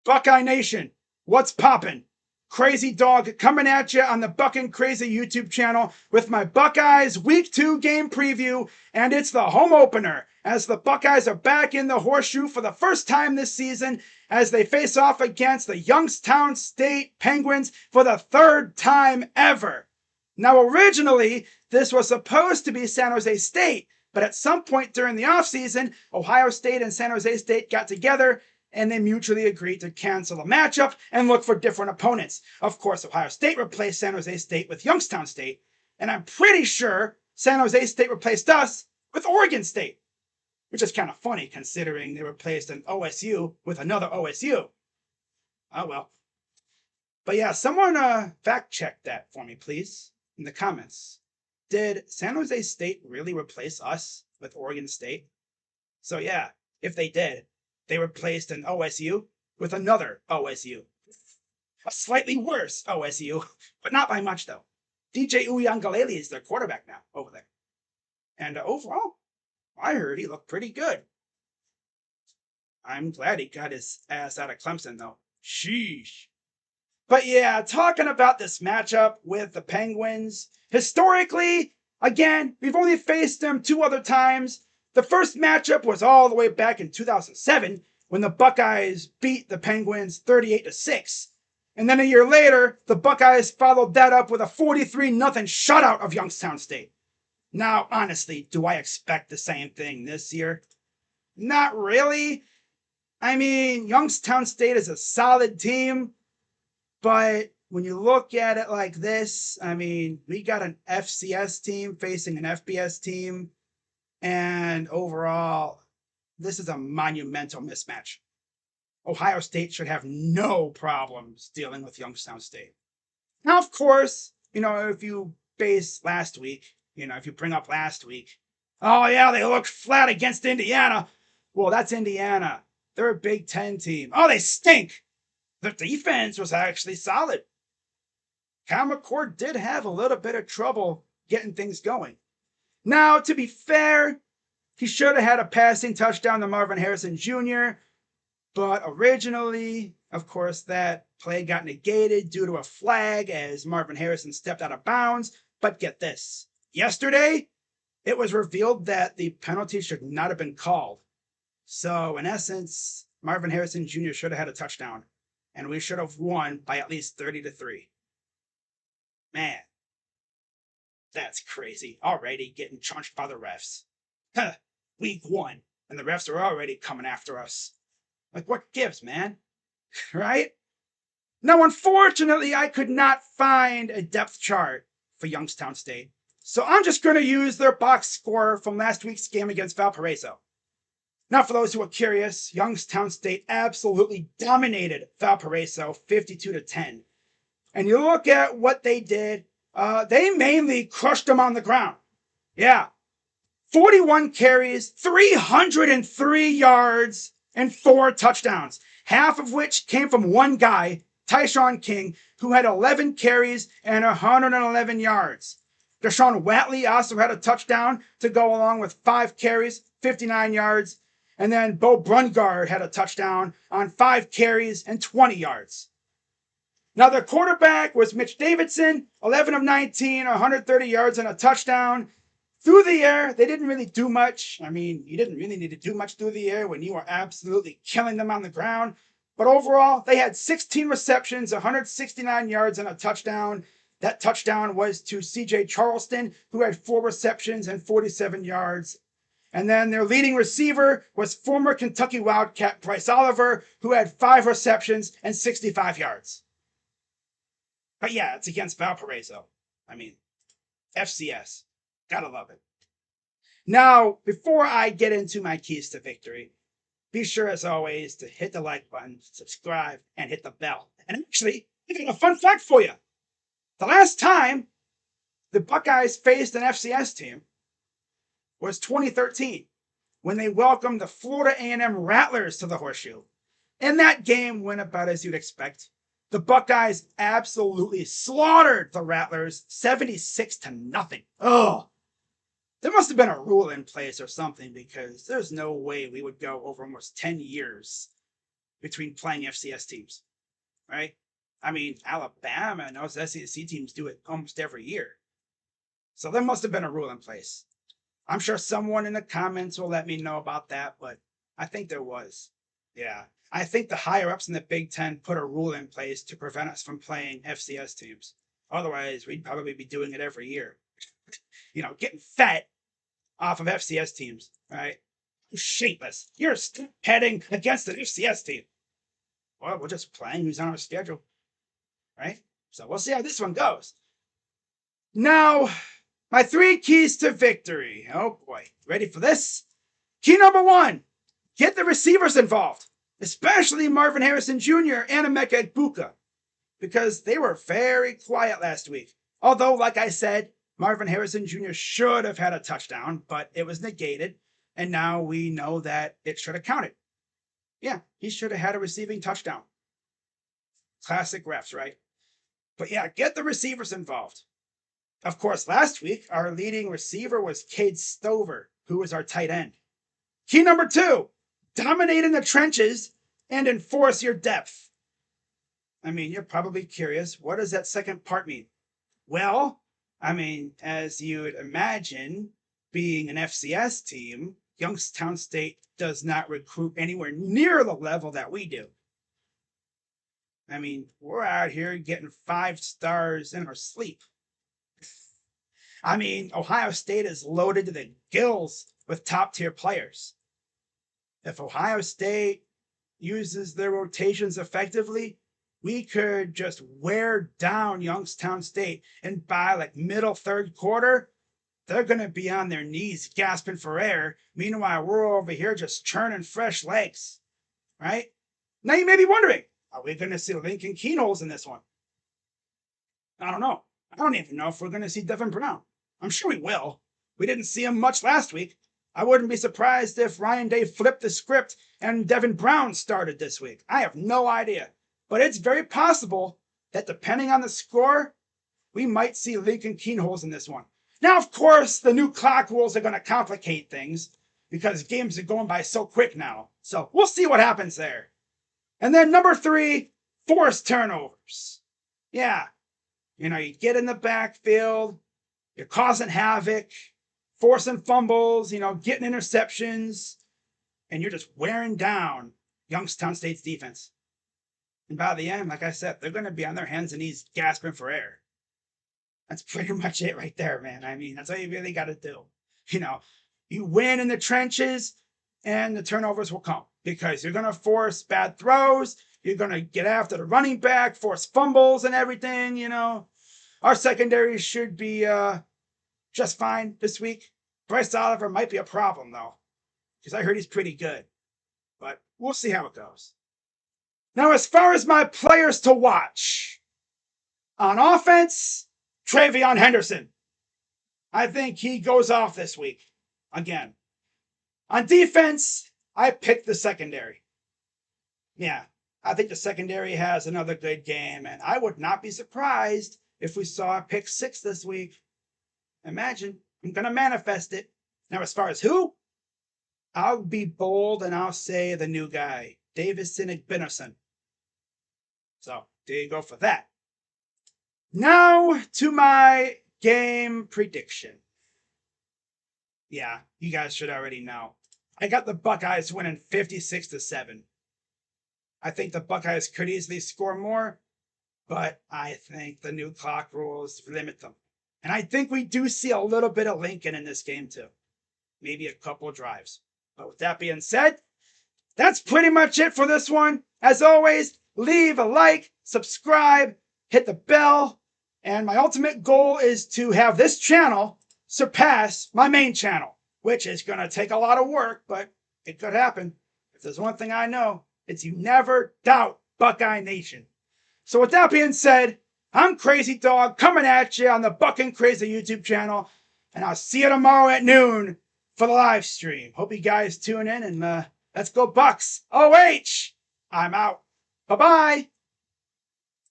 Buckeye Nation, what's poppin'? Crazy Dog coming at you on the Buckin' Crazy YouTube channel with my Buckeyes Week 2 game preview, and it's the home opener as the Buckeyes are back in the horseshoe for the first time this season as they face off against the Youngstown State Penguins for the third time ever. Now, originally, this was supposed to be San Jose State, but at some point during the offseason, Ohio State and San Jose State got together and they mutually agreed to cancel the matchup and look for different opponents. Of course, Ohio State replaced San Jose State with Youngstown State, and I'm pretty sure San Jose State replaced us with Oregon State, which is kind of funny considering they replaced an OSU with another OSU. Oh well. But yeah, someone fact check that for me, please, in the comments. Did San Jose State really replace us with Oregon State? So yeah, if they did, they replaced an OSU with another OSU. A slightly worse OSU, but not by much though. DJ Uiagalelei is their quarterback now over there. And overall, I heard he looked pretty good. I'm glad he got his ass out of Clemson though. Sheesh. But yeah, talking about this matchup with the Penguins, historically, again, we've only faced them 2 other times. The first matchup was all the way back in 2007 when the Buckeyes beat the Penguins 38-6. And then a year later, the Buckeyes followed that up with a 43-0 shutout of Youngstown State. Now, honestly, do I expect the same thing this year? Not really. I mean, Youngstown State is a solid team, but when you look at it like this, I mean, we got an FCS team facing an FBS team. And overall, this is a monumental mismatch. Ohio State should have no problems dealing with Youngstown State. Now, of course, if you base last week, if you bring up last week, oh yeah, they looked flat against Indiana. Well, that's Indiana. They're a Big Ten team. Oh, they stink. Their defense was actually solid. Kyle McCord did have a little bit of trouble getting things going. Now, to be fair, he should have had a passing touchdown to Marvin Harrison Jr., but originally, of course, that play got negated due to a flag as Marvin Harrison stepped out of bounds. But get this, yesterday, it was revealed that the penalty should not have been called. So, in essence, Marvin Harrison Jr. should have had a touchdown, and we should have won by at least 30-3. Man. That's crazy. Already getting chunched by the refs. Huh, week 1, and the refs are already coming after us. Like, what gives, man? Right? Now, unfortunately, I could not find a depth chart for Youngstown State, so I'm just going to use their box score from last week's game against Valparaiso. Now, for those who are curious, Youngstown State absolutely dominated Valparaiso 52-10. And you look at what they did, they mainly crushed them on the ground. Yeah. 41 carries, 303 yards, and 4 touchdowns. Half of which came from one guy, Tyshawn King, who had 11 carries and 111 yards. Deshaun Watley also had a touchdown to go along with 5 carries, 59 yards. And then Bo Brungard had a touchdown on 5 carries and 20 yards. Now, their quarterback was Mitch Davidson, 11 of 19, 130 yards and a touchdown. Through the air, they didn't really do much. I mean, you didn't really need to do much through the air when you were absolutely killing them on the ground. But overall, they had 16 receptions, 169 yards and a touchdown. That touchdown was to CJ Charleston, who had 4 receptions and 47 yards. And then their leading receiver was former Kentucky Wildcat Bryce Oliver, who had 5 receptions and 65 yards. But yeah, it's against Valparaiso. I mean, FCS. Gotta love it. Now, before I get into my keys to victory, be sure as always to hit the like button, subscribe, and hit the bell. And actually, I got a fun fact for you. The last time the Buckeyes faced an FCS team was 2013, when they welcomed the Florida A&M Rattlers to the Horseshoe. And that game went about as you'd expect. The Buckeyes absolutely slaughtered the Rattlers 76-0. Oh, there must have been a rule in place or something, because there's no way we would go over almost 10 years between playing FCS teams, right? I mean, Alabama and those SEC teams do it almost every year. So there must have been a rule in place. I'm sure someone in the comments will let me know about that, but I think there was. Yeah. I think the higher ups in the Big Ten put a rule in place to prevent us from playing FCS teams. Otherwise, we'd probably be doing it every year. Getting fat off of FCS teams, right? Shapeless. You're heading against an FCS team. Well, we're just playing who's on our schedule, right? So we'll see how this one goes. Now, my 3 keys to victory. Oh boy. Ready for this? Key number 1, get the receivers involved, especially Marvin Harrison Jr. and Emeka Egbuka, because they were very quiet last week. Although, like I said, Marvin Harrison Jr. should have had a touchdown, but it was negated, and now we know that it should have counted. Yeah, he should have had a receiving touchdown. Classic refs, right? But yeah, get the receivers involved. Of course, last week, our leading receiver was Cade Stover, who was our tight end. Key number 2, dominate in the trenches and enforce your depth. I mean, you're probably curious, what does that second part mean? Well, I mean, as you would imagine, being an FCS team, Youngstown State does not recruit anywhere near the level that we do. I mean, we're out here getting 5 stars in our sleep. I mean, Ohio State is loaded to the gills with top-tier players. If Ohio State uses their rotations effectively, we could just wear down Youngstown State, and by like middle third quarter, they're going to be on their knees gasping for air. Meanwhile, we're over here just churning fresh legs, right? Now you may be wondering, are we going to see Lincoln Keenholz in this one? I don't know. I don't even know if we're going to see Devin Brown. I'm sure we will. We didn't see him much last week. I wouldn't be surprised if Ryan Day flipped the script and Devin Brown started this week. I have no idea. But it's very possible that depending on the score, we might see Lincoln Keenholz in this one. Now, of course, the new clock rules are going to complicate things because games are going by so quick now. So we'll see what happens there. And then number 3, force turnovers. Yeah. You get in the backfield, you're causing havoc, forcing fumbles, getting interceptions, and you're just wearing down Youngstown State's defense. And by the end, like I said, they're going to be on their hands and knees gasping for air. That's pretty much it right there, man. I mean, that's all you really got to do. You win in the trenches and the turnovers will come because you're going to force bad throws. You're going to get after the running back, force fumbles and everything, Our secondary should be just fine this week. Bryce Oliver might be a problem, though, because I heard he's pretty good. But we'll see how it goes. Now, as far as my players to watch, on offense, Travion Henderson. I think he goes off this week again. On defense, I picked the secondary. Yeah, I think the secondary has another good game, and I would not be surprised if we saw a pick 6 this week. Imagine, I'm going to manifest it. Now, as far as who, I'll be bold and I'll say the new guy, Davison Igbinosun. So, there you go for that. Now to my game prediction. Yeah, you guys should already know. I got the Buckeyes winning 56-7. I think the Buckeyes could easily score more, but I think the new clock rules limit them. And I think we do see a little bit of Lincoln in this game too. Maybe a couple of drives. But with that being said, that's pretty much it for this one. As always, leave a like, subscribe, hit the bell, and my ultimate goal is to have this channel surpass my main channel, which is going to take a lot of work, but it could happen. If there's one thing I know, it's you never doubt Buckeye Nation. So with that being said, I'm Crazy Dog coming at you on the Buckin' Crazy YouTube channel, and I'll see you tomorrow at noon for the live stream. Hope you guys tune in, and let's go Bucks. OH! I'm out. Bye-bye.